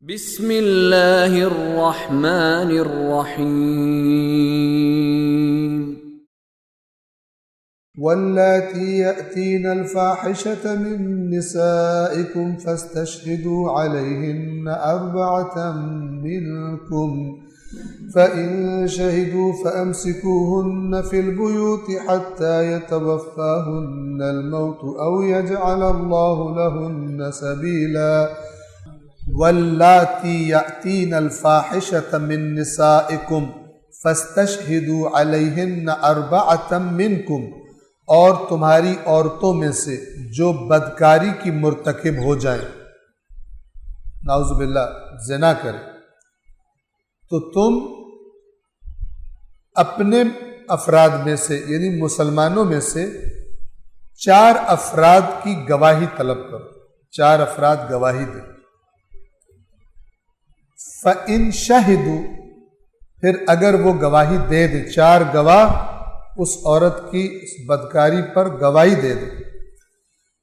بسم اللہ الرحمن الرحیم واللاتی یأتین الفاحشة من نسائکم فاستشہدوا علیہن اربعة منکم فإن شہدوا فأمسکوہن فی البیوت حتی یتوفاہن الموت او یجعل اللہ لہن سبیلا واللاتی یأتین الفاحشة من نسائکم فاستشہدوا علیہن اربعة منکم، اور تمہاری عورتوں میں سے جو بدکاری کی مرتکب ہو جائیں، نعوذ باللہ زنا کریں، تو تم اپنے افراد میں سے یعنی مسلمانوں میں سے 4 افراد کی گواہی طلب کرو، 4 افراد گواہی دیں۔ فَإِن شَهِدُوا، پھر اگر وہ گواہی دے دیں، 4 گواہ اس عورت کی بدکاری پر گواہی دے دیں،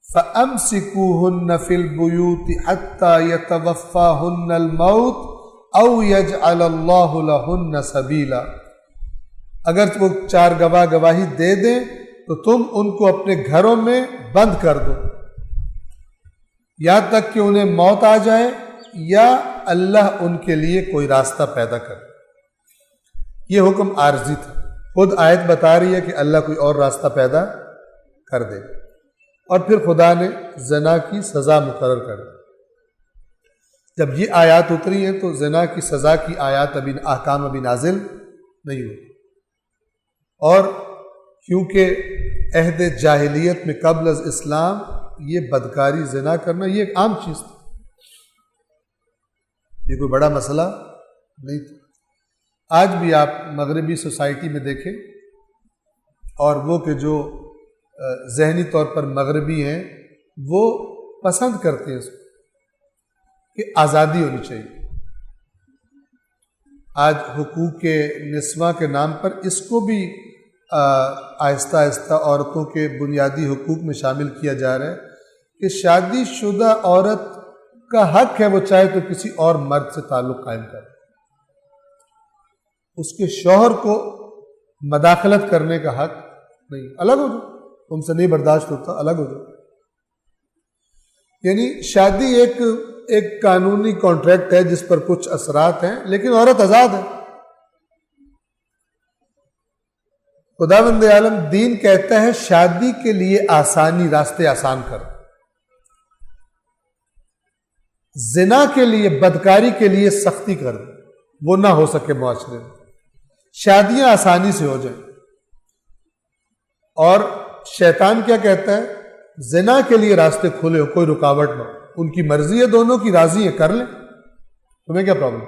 فَأَمْسِكُوهُنَّ فِي الْبُيُوتِ حَتَّى يَتَوَفَّاهُنَّ الْمَوْتُ أَوْ يَجْعَلَ اللَّهُ لَهُنَّ سَبِيلًا، اگر وہ 4 گواہ گواہی دے دیں تو تم ان کو اپنے گھروں میں بند کر دو یہاں تک کہ انہیں موت آ جائے یا اللہ ان کے لیے کوئی راستہ پیدا کرے۔ یہ حکم عارضی تھا، خود آیت بتا رہی ہے کہ اللہ کوئی اور راستہ پیدا کر دے، اور پھر خدا نے زنا کی سزا مقرر کر دی۔ جب یہ آیات اتری ہیں تو زنا کی سزا کی آیات احکام ابھی نازل نہیں ہوئی، اور کیونکہ عہد جاہلیت میں قبل از اسلام یہ بدکاری زنا کرنا یہ ایک عام چیز تھی، یہ کوئی بڑا مسئلہ نہیں تھا۔ آج بھی آپ مغربی سوسائٹی میں دیکھیں، اور وہ کہ جو ذہنی طور پر مغربی ہیں وہ پسند کرتے ہیں اس کو کہ آزادی ہونی چاہیے۔ آج حقوق نسواں کے نام پر اس کو بھی آہستہ آہستہ عورتوں کے بنیادی حقوق میں شامل کیا جا رہا ہے کہ شادی شدہ عورت کا حق ہے وہ چاہے تو کسی اور مرد سے تعلق قائم کرے، اس کے شوہر کو مداخلت کرنے کا حق نہیں، الگ ہو جاؤ، تم سے نہیں برداشت ہوتا، الگ ہو جاؤ۔ یعنی شادی ایک قانونی کانٹریکٹ ہے جس پر کچھ اثرات ہیں، لیکن عورت آزاد ہے۔ خداوند عالم دین کہتا ہے شادی کے لیے آسانی، راستے آسان کر، زنا کے لیے، بدکاری کے لیے سختی کر دیں، وہ نہ ہو سکے معاشرے میں، شادیاں آسانی سے ہو جائیں۔ اور شیطان کیا کہتا ہے؟ زنا کے لیے راستے کھلے ہو، کوئی رکاوٹ نہ ہو، ان کی مرضی ہے، دونوں کی راضی ہے، کر لیں، تمہیں کیا پرابلم؟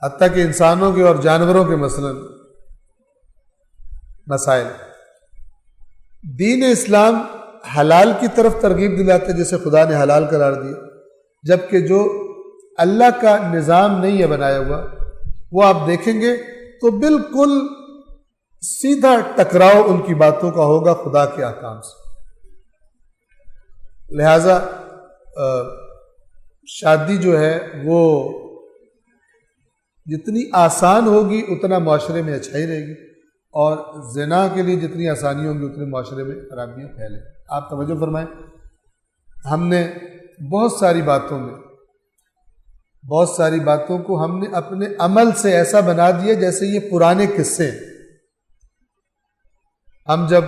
حتیٰ کہ انسانوں کے اور جانوروں کے مثلاً مسائل، دین اسلام حلال کی طرف ترغیب دلاتے جیسے خدا نے حلال قرار دیا، جبکہ جو اللہ کا نظام نہیں ہے بنایا ہوا وہ آپ دیکھیں گے تو بالکل سیدھا ٹکراؤ ان کی باتوں کا ہوگا خدا کے احکام سے۔ لہذا شادی جو ہے وہ جتنی آسان ہوگی اتنا معاشرے میں اچھائی رہے گی، اور زنا کے لیے جتنی آسانی ہوگی اتنے معاشرے میں خرابیاں پھیلیں۔ آپ توجہ فرمائیں، ہم نے بہت ساری باتوں کو ہم نے اپنے عمل سے ایسا بنا دیا جیسے یہ پرانے قصے ہیں۔ ہم جب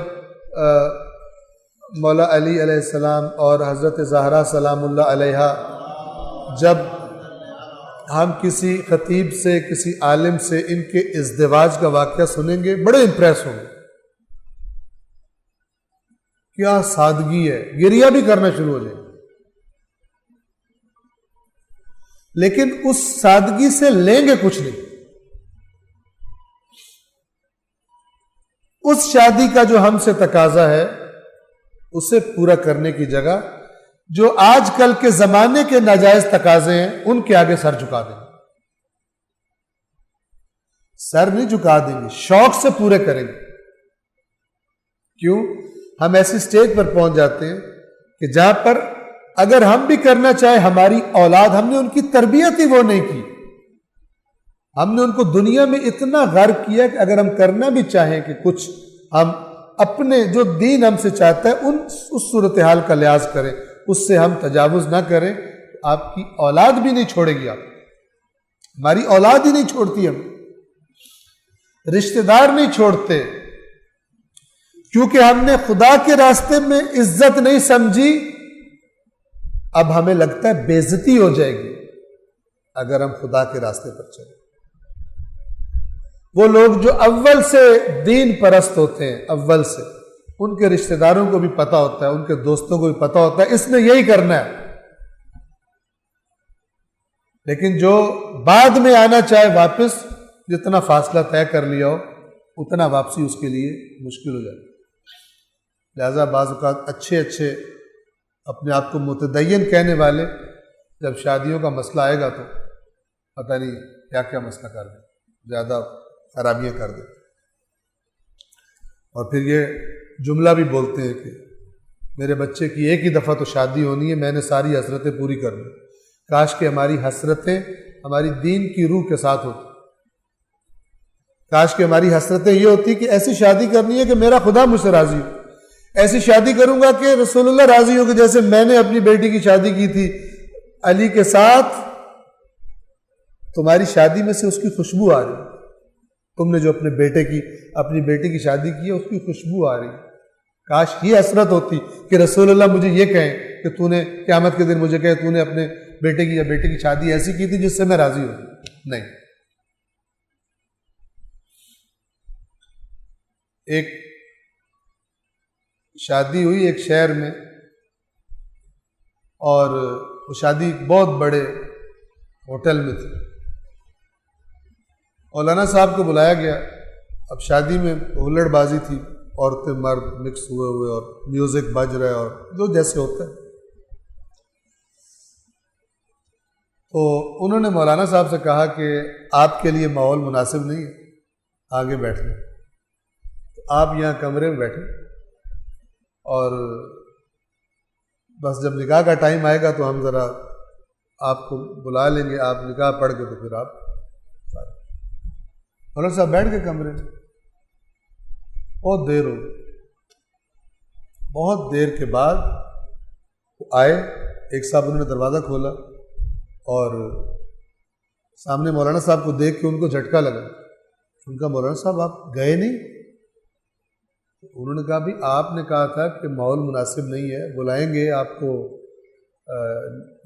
مولا علی علیہ السلام اور حضرت زہرا سلام اللہ علیہا، جب ہم کسی خطیب سے، کسی عالم سے ان کے ازدواج کا واقعہ سنیں گے بڑے امپریس ہوں گے، کیا سادگی ہے، گریہ بھی کرنا شروع ہو جائے، لیکن اس سادگی سے لیں گے کچھ نہیں۔ اس شادی کا جو ہم سے تقاضا ہے اسے پورا کرنے کی جگہ جو آج کل کے زمانے کے ناجائز تقاضے ہیں ان کے آگے سر جھکا دیں گے، سر نہیں جھکا دیں گے، شوق سے پورے کریں گے۔ کیوں؟ ہم ایسی سٹیج پر پہنچ جاتے ہیں کہ جہاں پر اگر ہم بھی کرنا چاہے، ہماری اولاد، ہم نے ان کی تربیت ہی وہ نہیں کی، ہم نے ان کو دنیا میں اتنا غرق کیا کہ اگر ہم کرنا بھی چاہیں کہ کچھ ہم اپنے جو دین ہم سے چاہتا ہے اس صورتحال کا لحاظ کریں، اس سے ہم تجاوز نہ کریں، آپ کی اولاد بھی نہیں چھوڑے گی، آپ ہماری اولاد ہی نہیں چھوڑتی، ہم رشتہ دار نہیں چھوڑتے، کیونکہ ہم نے خدا کے راستے میں عزت نہیں سمجھی، اب ہمیں لگتا ہے بے عزتی ہو جائے گی اگر ہم خدا کے راستے پر چلیں۔ وہ لوگ جو اول سے دین پرست ہوتے ہیں، اول سے، ان کے رشتہ داروں کو بھی پتہ ہوتا ہے، ان کے دوستوں کو بھی پتہ ہوتا ہے اس نے یہی کرنا ہے، لیکن جو بعد میں آنا چاہے واپس، جتنا فاصلہ طے کر لیا ہو اتنا واپسی اس کے لیے مشکل ہو جاتی ہے۔ لہذا بعض اوقات اچھے اپنے آپ کو متدین کہنے والے جب شادیوں کا مسئلہ آئے گا تو پتہ نہیں کیا کیا مسئلہ کر دیں، زیادہ خرابیاں کر دیں، اور پھر یہ جملہ بھی بولتے ہیں کہ میرے بچے کی ایک ہی دفعہ تو شادی ہونی ہے، میں نے ساری حسرتیں پوری کر لی۔ کاش کہ ہماری حسرتیں ہماری دین کی روح کے ساتھ ہوتی، کاش کہ ہماری حسرتیں یہ ہوتی کہ ایسی شادی کرنی ہے کہ میرا خدا مجھ سے راضی ہو، ایسی شادی کروں گا کہ رسول اللہ راضی ہو، کہ جیسے میں نے اپنی بیٹی کی شادی کی تھی علی کے ساتھ، تمہاری شادی میں سے اس کی خوشبو آ رہی، تم نے جو اپنی بیٹی کی شادی کی ہے اس کی خوشبو آ رہی۔ کاش یہ حسرت ہوتی کہ رسول اللہ مجھے یہ کہیں کہ تو نے قیامت کے دن مجھے کہے تو نے اپنے بیٹے کی یا بیٹے کی شادی ایسی کی تھی جس سے میں راضی ہوں۔ نہیں، ایک شادی ہوئی ایک شہر میں، اور وہ شادی بہت بڑے ہوٹل میں تھی۔ مولانا صاحب کو بلایا گیا، اب شادی میں ہلڑ بازی تھی، عورتیں مرد مکس ہوئے اور میوزک بج رہا ہے اور جو جیسے ہوتا ہے، تو انہوں نے مولانا صاحب سے کہا کہ آپ کے لیے ماحول مناسب نہیں ہے آگے بیٹھنے، آپ یہاں کمرے میں بیٹھیں، اور بس جب نکاح کا ٹائم آئے گا تو ہم ذرا آپ کو بلا لیں گے، آپ نکاح پڑھ کے تو پھر آپ۔ مولانا صاحب بیٹھ گئے کمرے میں، بہت دیر ہو گئی، بہت دیر کے بعد وہ آئے، ایک صاحب انہوں نے دروازہ کھولا اور سامنے مولانا صاحب کو دیکھ کے ان کو جھٹکا لگا، ان کا مولانا صاحب آپ گئے نہیں؟ انہوں نے کہا بھی آپ نے کہا تھا کہ ماحول مناسب نہیں ہے، بلائیں گے آپ کو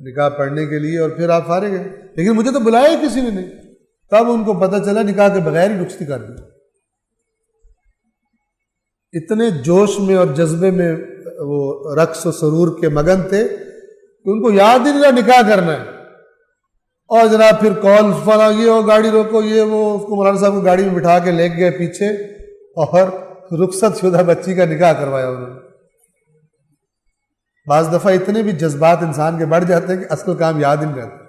نکاح پڑھنے کے لیے اور پھر آپ فارغ ہیں، لیکن مجھے تو بلایا ہی کسی نے نہیں۔ تب ان کو پتہ چلا نکاح کے بغیر ہی رخصتی کر دی۔ اتنے جوش میں اور جذبے میں وہ رقص و سرور کے مگن تھے کہ ان کو یاد ہی نہیں رہا نکاح کرنا ہے، اور جناب پھر کال فلاں یہ ہو گاڑی روکو یہ وہ، اس کو مولانا صاحب کو گاڑی میں بٹھا کے لے گئے پیچھے، اور رخصت شدہ بچی کا نکاح کروایا انہوں نے۔ بعض دفعہ اتنے بھی جذبات انسان کے بڑھ جاتے ہیں کہ اصل کام یاد ہی نہیں رہتا۔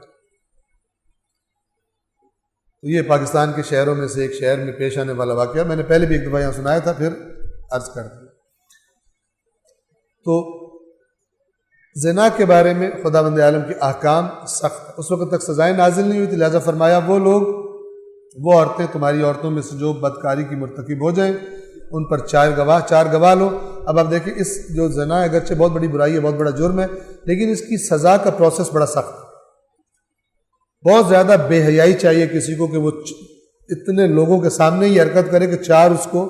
تو یہ پاکستان کے شہروں میں سے ایک شہر میں پیش آنے والا واقعہ، میں نے پہلے بھی ایک دفعہ یہاں سنایا تھا، پھر عرض کر دیا۔ تو زنا کے بارے میں خداوند عالم کے احکام سخت، اس وقت تک سزائیں نازل نہیں ہوئی تھی، لہذا فرمایا وہ لوگ، وہ عورتیں تمہاری عورتوں میں سے جو بدکاری کی مرتکب ہو جائیں ان پر چار گواہ لو۔ اب آپ دیکھیں اس جو زنا اگرچہ بہت بڑی برائی ہے، بہت بڑا جرم ہے، لیکن اس کی سزا کا پروسیس بڑا سخت ہے۔ بہت زیادہ بے حیائی چاہیے کسی کو کہ وہ اتنے لوگوں کے سامنے ہی حرکت کرے کہ چار اس کو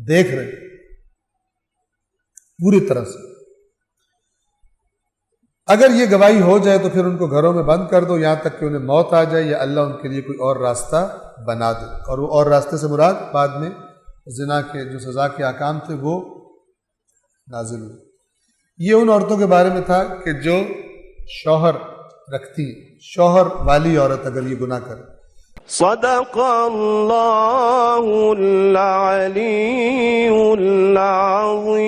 دیکھ رہے پوری طرح سے۔ اگر یہ گواہی ہو جائے تو پھر ان کو گھروں میں بند کر دو یہاں تک کہ انہیں موت آ جائے یا اللہ ان کے لیے کوئی اور راستہ بنا دے۔ اور وہ اور راستے سے مراد بعد میں زنا کے جو سزا کے احکام تھے وہ نازل ہوئے۔ یہ ان عورتوں کے بارے میں تھا کہ جو شوہر رکھتی، شوہر والی عورت اگر یہ گناہ کرے۔ صدق اللہ العلی العظیم۔